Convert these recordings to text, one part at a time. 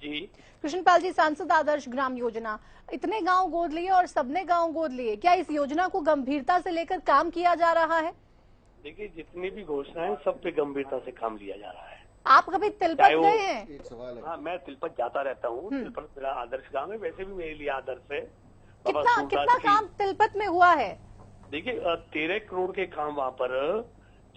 जी कृष्णपाल जी, सांसद आदर्श ग्राम योजना, इतने गांव गोद लिए और सबने गांव गोद लिए, क्या इस योजना को गंभीरता से लेकर काम किया जा रहा है? देखिए, जितनी भी घोषणाएं सब पे गंभीरता से काम लिया जा रहा है। आप कभी तिलपत गए हैं? एक सवाल है। हाँ, मैं तिलपत जाता रहता हूँ। तिलपत मेरा आदर्श गांव है, वैसे भी मेरे लिए आदर्श है। कितना काम तिलपत में हुआ है? देखिए, 13 करोड़ के काम वहाँ पर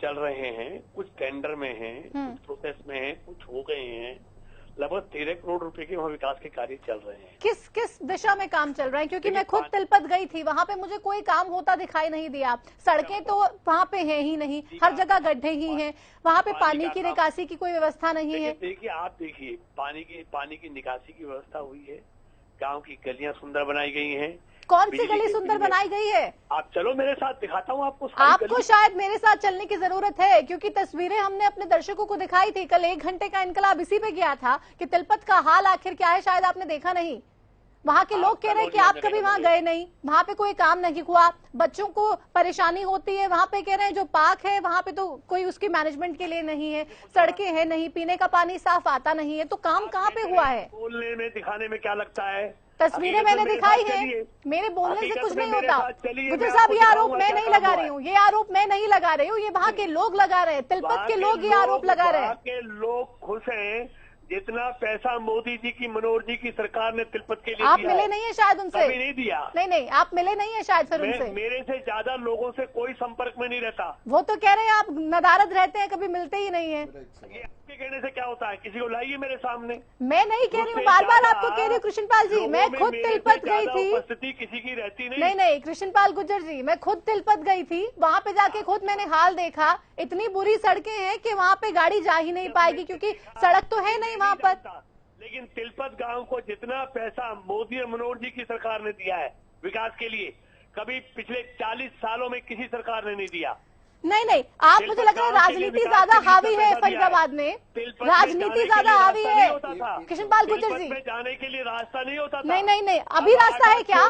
चल रहे हैं, कुछ टेंडर में हैं, कुछ प्रोसेस में हैं, कुछ हो गए हैं। लगभग 13 करोड़ रुपए के वहाँ विकास के कार्य चल रहे हैं। किस दिशा में काम चल रहा है? क्योंकि मैं खुद तिलपत गई थी, वहाँ पे मुझे कोई काम होता दिखाई नहीं दिया। सड़कें तो वहाँ पे है ही नहीं, हर जगह गड्ढे ही हैं। वहाँ पे पानी की निकासी की कोई व्यवस्था नहीं है। देखिए, आप देखिए, पानी की निकासी की व्यवस्था हुई है, गाँव की गलियां सुंदर बनाई गई हैं। कौन सी गली सुंदर बनाई गई है? आप चलो मेरे साथ, दिखाता हूँ आपको। आपको शायद मेरे साथ चलने की जरूरत है, क्योंकि तस्वीरें हमने अपने दर्शकों को दिखाई थी। कल 1 घंटे का इनकलाब इसी पे गया था कि तिलपत का हाल आखिर क्या है, शायद आपने देखा नहीं। वहाँ के लोग कह रहे हैं कि आप कभी वहाँ गए नहीं, वहाँ पे कोई काम नहीं हुआ, बच्चों को परेशानी होती है। वहाँ पे कह रहे हैं जो पार्क है वहाँ पे तो कोई उसकी मैनेजमेंट के लिए नहीं है, सड़कें है नहीं, पीने का पानी साफ आता नहीं है। तो काम कहाँ पे हुआ है? बोलने में, दिखाने में क्या लगता है? तस्वीरें मैंने दिखाई है, मेरे बोलने से कुछ नहीं होता। गुजर साहब, ये आरोप मैं नहीं लगा रही हूँ, ये आरोप मैं नहीं लगा रही हूँ, ये वहाँ के लोग लगा रहे हैं, तिलपत के लोग ये आरोप लगा रहे हैं। के लोग खुश हैं, जितना पैसा मोदी जी की, मनोहर जी की सरकार ने तिलपत के लिए आप दिया मिले नहीं है शायद उनसे? नहीं दिया। नहीं, आप मिले नहीं है शायद फिर उनसे। मेरे से ज्यादा लोगों से कोई संपर्क में नहीं रहता। वो तो कह रहे हैं आप नदारद रहते हैं, कभी मिलते ही नहीं है। ये आपके कहने से क्या होता है? किसी को लाइए मेरे सामने। मैं नहीं कह रही हूँ, बार बार आपको कह रही हूँ कृष्णपाल जी, मैं खुद तिलपत गई थी। उपस्थिति किसी की रहती नहीं। नहीं कृष्णपाल गुर्जर जी, मैं खुद तिलपत गई थी, वहाँ पे जाके खुद मैंने हाल देखा। इतनी बुरी सड़कें हैं कि वहाँ पे गाड़ी जा ही नहीं पाएगी, क्योंकि सड़क तो है नहीं वहाँ पर। लेकिन तिलपत गांव को जितना पैसा मोदी और मनोहर जी की सरकार ने दिया है विकास के लिए, कभी पिछले 40 सालों में किसी सरकार ने नहीं दिया। नहीं, आप मुझे लग रहा है राजनीति ज्यादा हावी है फरीदाबाद में, राजनीति ज्यादा हावी है। कृष्णपाल गुर्जर जी, जाने के लिए रास्ता नहीं होता था। नहीं, अभी रास्ता है क्या?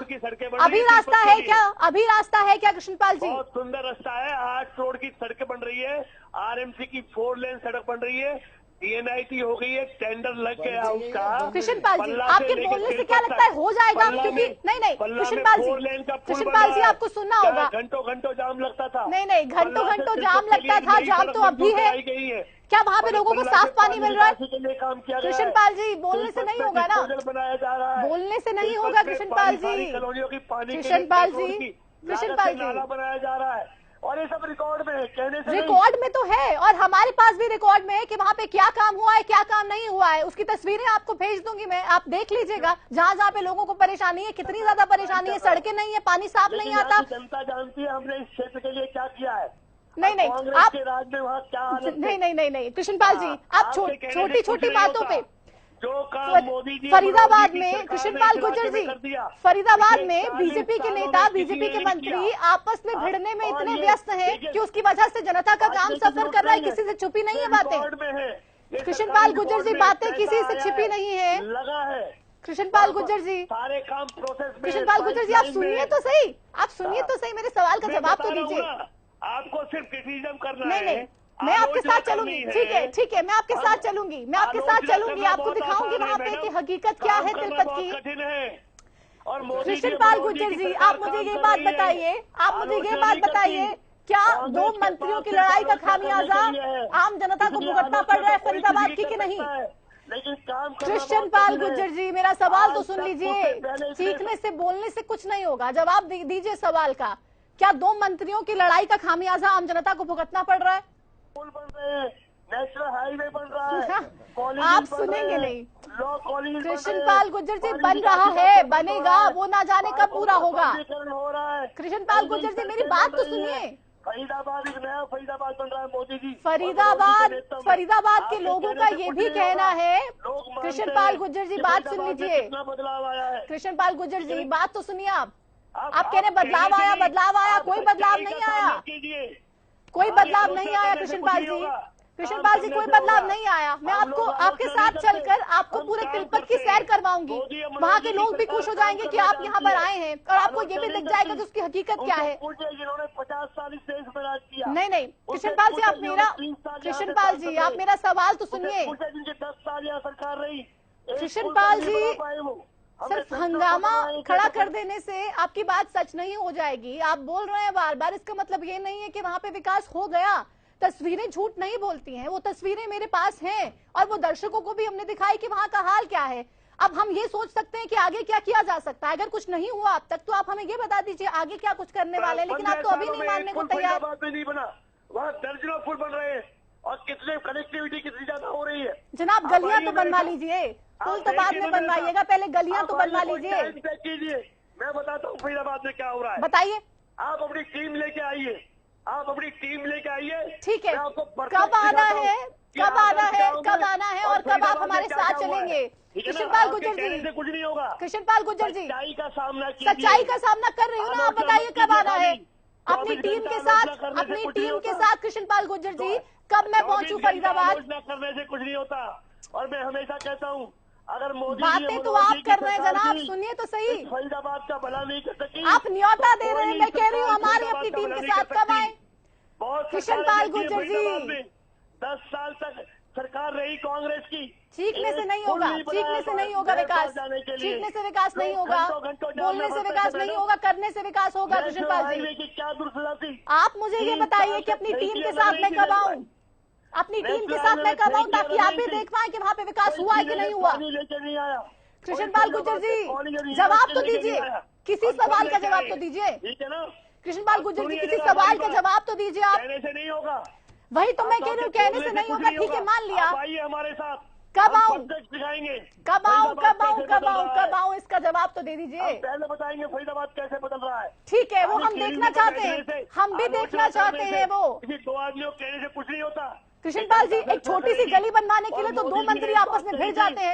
अभी रास्ता है क्या? अभी रास्ता है क्या कृष्णपाल जी? बहुत सुंदर रास्ता है, 8 करोड़ की सड़कें बन रही है, RMC की 4 लेन सड़क बन रही है, DNIT हो गई है, टेंडर लग गया उसका। कृष्णपाल जी, आपके बोलने से क्या लगता है हो जाएगा? क्योंकि नहीं कृष्णपाल जी आपको सुनना होगा। घंटों जाम लगता था। नहीं, घंटों जाम लगता था, जाम तो अभी है। क्या वहाँ पे लोगों को साफ पानी मिल रहा है? कृष्णपाल जी, बोलने से नहीं होगा ना, बनाया जा रहा है, बोलने से नहीं होगा कृष्णपाल जी। कॉलोनियों की पानी, कृष्णपाल जी नाला बनाया जा रहा है, और ये सब रिकॉर्ड में है, कहने से रिकॉर्ड में तो है, और हमारे पास भी रिकॉर्ड में है कि वहाँ पे क्या काम हुआ है, क्या काम नहीं हुआ है। उसकी तस्वीरें आपको भेज दूंगी मैं, आप देख लीजिएगा। जहाँ पे लोगों को परेशानी है, कितनी ज्यादा परेशानी है, सड़कें नहीं है, पानी साफ नहीं आता। जनता जानती है हमने इस क्षेत्र के लिए क्या किया है। नहीं, आप के राज में वहाँ क्या हालत है? नहीं कृष्णपाल जी, आप छोटी बातों पे, जो काम मोदी जी फरीदाबाद में, कृष्णपाल गुर्जर जी, फरीदाबाद में बीजेपी के नेता, बीजेपी के मंत्री आपस में भिड़ने में इतने व्यस्त हैं कि उसकी वजह से जनता का काम सफर कर रहा है। किसी से छुपी नहीं है बातें। कृष्णपाल गुर्जर जी, बातें किसी से छिपी नहीं है। लगा है कृष्णपाल गुर्जर जी, सारे काम प्रोसेस में। कृष्णपाल गुर्जर जी, आप सुनिए तो सही, आप सुनिए तो सही, मेरे सवाल का जवाब तो दीजिए। आपको सिर्फ क्रिटिसिज्म करना है। नहीं, मैं आपके साथ चलूंगी। ठीक है, मैं आपके साथ चलूंगी, आपको दिखाऊंगी वहाँ पे कि हकीकत क्या है तिलपत की। कृष्णपाल गुर्जर जी, आप मुझे ये बात बताइए, क्या 2 मंत्रियों की लड़ाई का खामियाजा आम जनता को भुगतना पड़ रहा है फरीदाबाद की कि नहीं? कृष्णपाल गुर्जर जी, मेरा सवाल तो सुन लीजिए, सीखने से, बोलने से कुछ नहीं होगा, जवाब दीजिए सवाल का। क्या 2 मंत्रियों की लड़ाई का खामियाजा आम जनता को भुगतना पड़ रहा है? पुल बन रहे हैं, नेशनल हाईवे बन रहा है, आप सुनेंगे नहीं। कृष्णपाल गुर्जर जी, बन रहा है, बनेगा, वो ना जाने कब पूरा होगा। कृष्णपाल गुर्जर जी, मेरी बात तो सुनिए। फरीदाबाद एक नया फरीदाबाद बन रहा है मोदी जी। फरीदाबाद के लोगों का ये भी कहना है। कृष्णपाल गुर्जर जी, बात सुन लीजिए। बदलाव आया है। कृष्णपाल गुर्जर जी, बात तो सुनिए। आप कह रहे बदलाव आया, कोई बदलाव नहीं आया, कोई बदलाव नहीं आया। कृष्णपाल जी, कोई बदलाव नहीं आया। मैं आपके साथ चलकर आपको पूरे तिलपत की सैर करवाऊंगी। वहाँ के लोग भी खुश हो जाएंगे कि आप यहाँ पर आए हैं, और आपको ये भी दिख जाएगा कि उसकी हकीकत क्या है। जिन्होंने 50 साल इस देश में राज किया। नहीं कृष्णपाल जी, आप मेरा सवाल तो सुनिए। 10 साल यहाँ सरकार रही, कृष्णपाल जी, सिर्फ हंगामा खड़ा कर देने से आपकी बात सच नहीं हो जाएगी। आप बोल रहे हैं बार बार, इसका मतलब ये नहीं है कि वहां पे विकास हो गया। तस्वीरें झूठ नहीं बोलती हैं, वो तस्वीरें मेरे पास हैं और वो दर्शकों को भी हमने दिखाई कि वहां का हाल क्या है। अब हम ये सोच सकते हैं कि आगे क्या किया जा सकता है। अगर कुछ नहीं हुआ अब तक तो आप हमें ये बता दीजिए आगे क्या कुछ करने वाले हैं, लेकिन आप तो अभी नहीं मानने को तैयार। नहीं बना, वहाँ दर्जनों पुल बन रहे हैं और कितने कनेक्टिविटी कितनी ज्यादा हो रही है। जनाब गलियां तो बनवा लीजिए, पुल तो बाद में बनवाइएगा, पहले गलियां तो बनवा लीजिए। मैं बताता हूँ फरीदाबाद में क्या हो रहा है, बताइए। आप अपनी टीम लेके आइए, आप अपनी टीम लेके आइए। ठीक है, कब आना है, कब आना है, कब आना है और कब आप हमारे साथ चलेंगे? कृष्णपाल गुर्जर जी, कुछ नहीं होगा। कृष्णपाल गुर्जर जी, सच्चाई का सामना कर रही हूँ ना, आप बताइए कब आना है अपनी टीम के साथ, अपनी टीम के साथ। कृष्णपाल गुर्जर जी, कब मैं पहुंचूं फरीदाबाद? करने से कुछ नहीं होता और मैं हमेशा कहता हूँ अगर मोदी बातें तो आप कर रहे हैं जनाब, सुनिए तो सही। फरीदाबाद का भला नहीं कर सकी, आप न्योता दे रहे हैं, मैं कह रही हूँ हमारी अपनी टीम के साथ कब आए? कृष्णपाल गुर्जर जी, 10 साल तक सरकार रही कांग्रेस की, चीखने से नहीं होगा, चीखने से नहीं होगा विकास, चीखने से विकास नहीं होगा, बोलने से विकास नहीं होगा, करने से विकास होगा। कृष्णपाल जी, क्या दुर्दशा, आप मुझे ये बताइए कि अपनी टीम के साथ मैं कब आऊं, अपनी टीम के साथ मैं कब आऊं, ताकि आप भी देख पाए कि वहाँ पे विकास हुआ है कि नहीं हुआ। कृष्णपाल गुर्जर जी, जवाब तो दीजिए, किसी सवाल का जवाब तो दीजिए। कृष्णपाल गुर्जर जी, किसी सवाल का जवाब तो दीजिए आप। कहने से नहीं होगा, वही तो मैं कह रही हूँ, कहने से नहीं होगा। ठीक है, मान लिया। आइए हमारे साथ, कब आऊं, दिखाएंगे, कब आऊं, कब आऊं, कब आऊं, कब आऊं, इसका जवाब तो दे दीजिए। पहले बताएंगे फरीदाबाद कैसे बदल रहा है। ठीक है, वो हम देखना चाहते हैं, हम भी देखना चाहते हैं वो। किसी 2 आदमियों कहने से कुछ नहीं होता। कृष्णपाल जी, एक छोटी सी गली बनवाने के लिए तो 2 मंत्री आपस में भिड़ जाते हैं।